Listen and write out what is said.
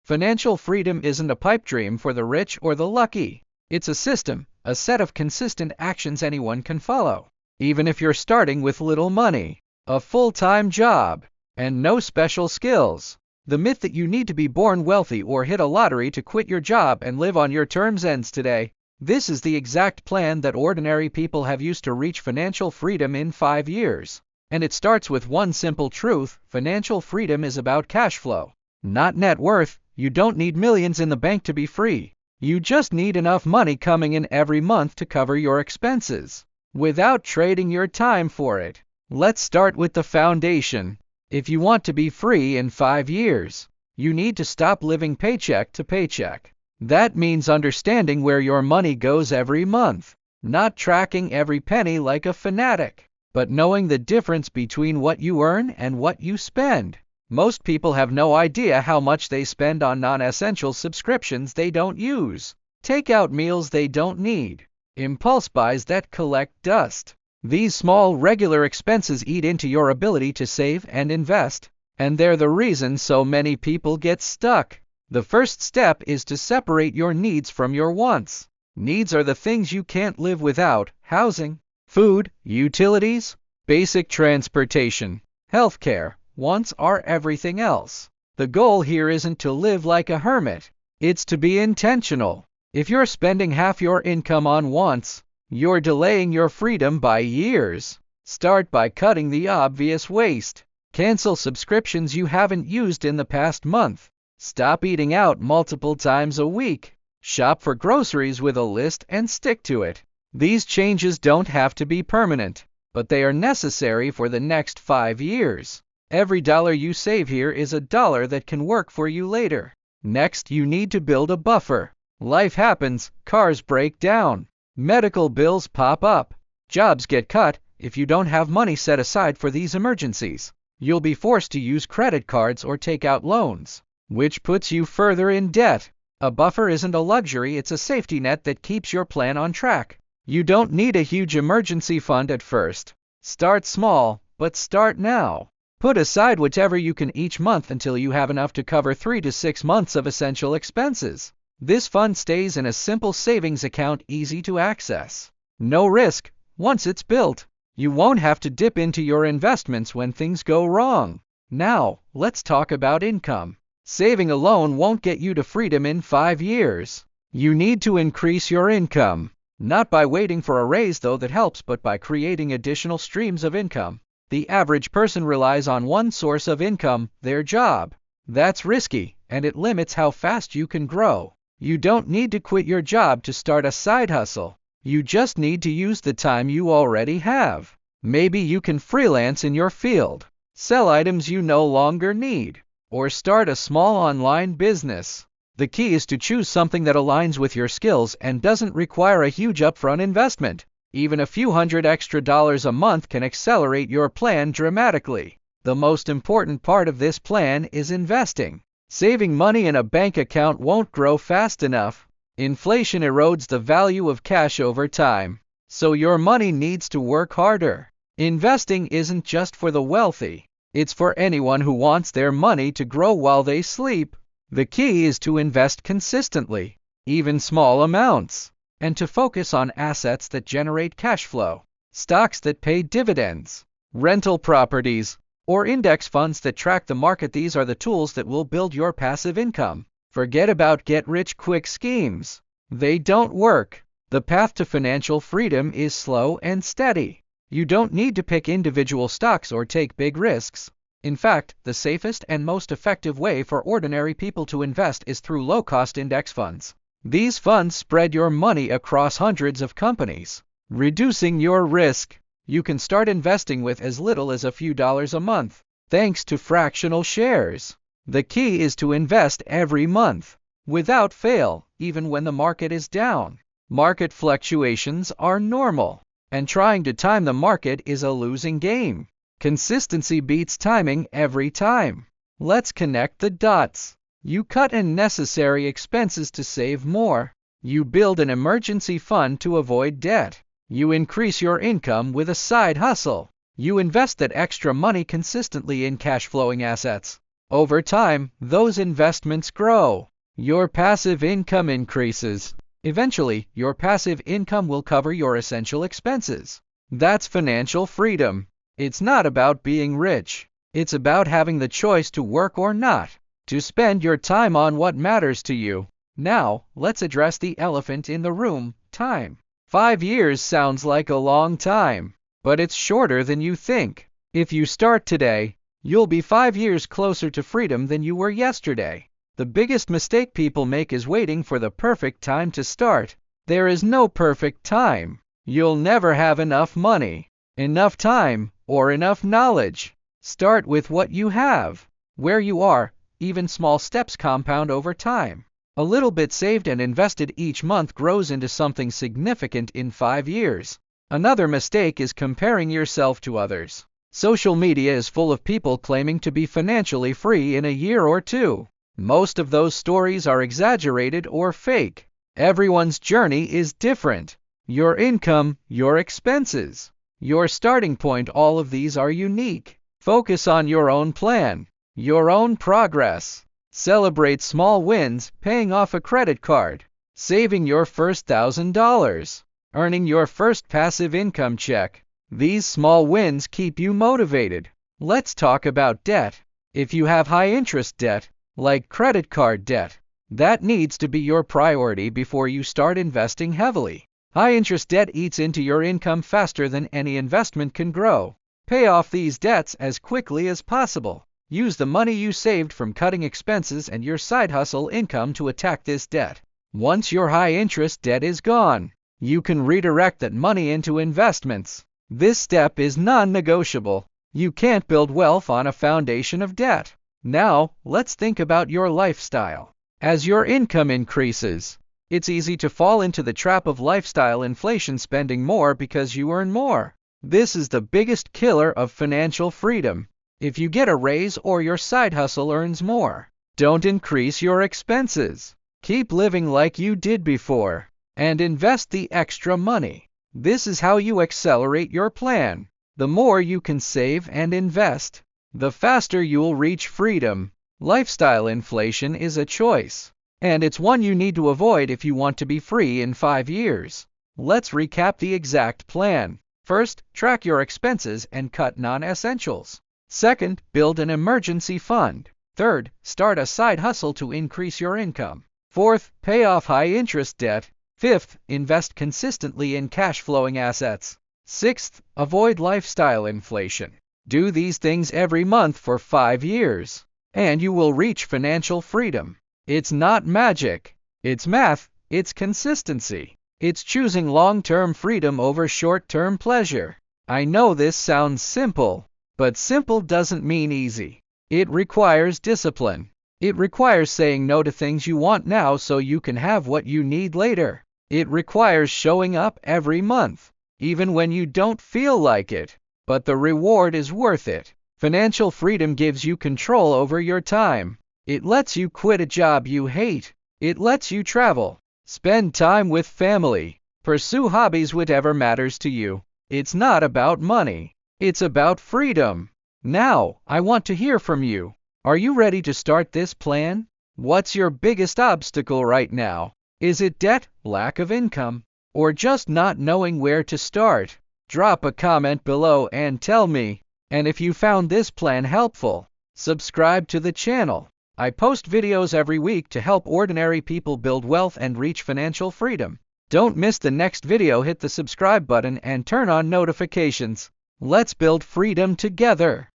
Financial freedom isn't a pipe dream for the rich or the lucky. It's a system, a set of consistent actions anyone can follow. Even if you're starting with little money, a full-time job, and no special skills. The myth that you need to be born wealthy or hit a lottery to quit your job and live on your terms ends today. This is the exact plan that ordinary people have used to reach financial freedom in 5 years. And it starts with one simple truth: financial freedom is about cash flow, not net worth. You don't need millions in the bank to be free. You just need enough money coming in every month to cover your expenses, without trading your time for it. Let's start with the foundation. If you want to be free in 5 years, you need to stop living paycheck to paycheck. That means understanding where your money goes every month, not tracking every penny like a fanatic, but knowing the difference between what you earn and what you spend. Most people have no idea how much they spend on non-essential subscriptions they don't use, takeout meals they don't need, impulse buys that collect dust. These small, regular expenses eat into your ability to save and invest, and they're the reason so many people get stuck. The first step is to separate your needs from your wants. Needs are the things you can't live without: housing, food, utilities, basic transportation, healthcare. Wants are everything else. The goal here isn't to live like a hermit. It's to be intentional. If you're spending half your income on wants, you're delaying your freedom by years. Start by cutting the obvious waste. Cancel subscriptions you haven't used in the past month. Stop eating out multiple times a week. Shop for groceries with a list and stick to it. These changes don't have to be permanent, but they are necessary for the next 5 years. Every dollar you save here is a dollar that can work for you later. Next, you need to build a buffer. Life happens, cars break down, medical bills pop up, jobs get cut. If you don't have money set aside for these emergencies, you'll be forced to use credit cards or take out loans, which puts you further in debt. A buffer isn't a luxury, it's a safety net that keeps your plan on track. You don't need a huge emergency fund at first. Start small, but start now. Put aside whatever you can each month until you have enough to cover 3 to 6 months of essential expenses. This fund stays in a simple savings account, easy to access. No risk. Once it's built, you won't have to dip into your investments when things go wrong. Now, let's talk about income. Saving alone won't get you to freedom in 5 years. You need to increase your income. Not by waiting for a raise, though that helps, but by creating additional streams of income. The average person relies on one source of income, their job. That's risky, and it limits how fast you can grow. You don't need to quit your job to start a side hustle. You just need to use the time you already have. Maybe you can freelance in your field, sell items you no longer need, or start a small online business. The key is to choose something that aligns with your skills and doesn't require a huge upfront investment. Even a few $100 extra a month can accelerate your plan dramatically. The most important part of this plan is investing. Saving money in a bank account won't grow fast enough. Inflation erodes the value of cash over time, so your money needs to work harder. Investing isn't just for the wealthy. It's for anyone who wants their money to grow while they sleep. The key is to invest consistently, even small amounts, and to focus on assets that generate cash flow, stocks that pay dividends, rental properties, or index funds that track the market. These are the tools that will build your passive income. Forget about get-rich-quick schemes. They don't work. The path to financial freedom is slow and steady. You don't need to pick individual stocks or take big risks. In fact, the safest and most effective way for ordinary people to invest is through low-cost index funds. These funds spread your money across hundreds of companies, reducing your risk. You can start investing with as little as a few dollars a month, thanks to fractional shares. The key is to invest every month, without fail, even when the market is down. Market fluctuations are normal, and trying to time the market is a losing game. Consistency beats timing every time. Let's connect the dots. You cut unnecessary expenses to save more. You build an emergency fund to avoid debt. You increase your income with a side hustle. You invest that extra money consistently in cash-flowing assets. Over time, those investments grow. Your passive income increases. Eventually, your passive income will cover your essential expenses. That's financial freedom. It's not about being rich. It's about having the choice to work or not, to spend your time on what matters to you. Now, let's address the elephant in the room, time. 5 years sounds like a long time, but it's shorter than you think. If you start today, you'll be 5 years closer to freedom than you were yesterday. The biggest mistake people make is waiting for the perfect time to start. There is no perfect time. You'll never have enough money, enough time, or enough knowledge. Start with what you have. Where you are, even small steps compound over time. A little bit saved and invested each month grows into something significant in 5 years. Another mistake is comparing yourself to others. Social media is full of people claiming to be financially free in a year or two. Most of those stories are exaggerated or fake. Everyone's journey is different. Your income, your expenses, your starting point, all of these are unique. Focus on your own plan, your own progress. Celebrate small wins, paying off a credit card, saving your first $1,000, earning your first passive income check. These small wins keep you motivated. Let's talk about debt. If you have high-interest debt, like credit card debt, that needs to be your priority before you start investing heavily. High-interest debt eats into your income faster than any investment can grow. Pay off these debts as quickly as possible. Use the money you saved from cutting expenses and your side hustle income to attack this debt. Once your high-interest debt is gone, you can redirect that money into investments. This step is non-negotiable. You can't build wealth on a foundation of debt. Now, let's think about your lifestyle. As your income increases, it's easy to fall into the trap of lifestyle inflation, spending more because you earn more. This is the biggest killer of financial freedom. If you get a raise or your side hustle earns more, don't increase your expenses. Keep living like you did before, and invest the extra money. This is how you accelerate your plan. The more you can save and invest, the faster you'll reach freedom. Lifestyle inflation is a choice, and it's one you need to avoid if you want to be free in 5 years. Let's recap the exact plan. First, track your expenses and cut non-essentials. Second, build an emergency fund. Third, start a side hustle to increase your income. Fourth, pay off high-interest debt. Fifth, invest consistently in cash-flowing assets. Sixth, avoid lifestyle inflation. Do these things every month for 5 years, and you will reach financial freedom. It's not magic. It's math. It's consistency. It's choosing long-term freedom over short-term pleasure. I know this sounds simple, but simple doesn't mean easy. It requires discipline. It requires saying no to things you want now so you can have what you need later. It requires showing up every month, even when you don't feel like it. But the reward is worth it. Financial freedom gives you control over your time. It lets you quit a job you hate. It lets you travel, spend time with family, pursue hobbies, whatever matters to you. It's not about money. It's about freedom. Now, I want to hear from you. Are you ready to start this plan? What's your biggest obstacle right now? Is it debt, lack of income, or just not knowing where to start? Drop a comment below and tell me. And if you found this plan helpful, subscribe to the channel. I post videos every week to help ordinary people build wealth and reach financial freedom. Don't miss the next video. Hit the subscribe button and turn on notifications. Let's build freedom together.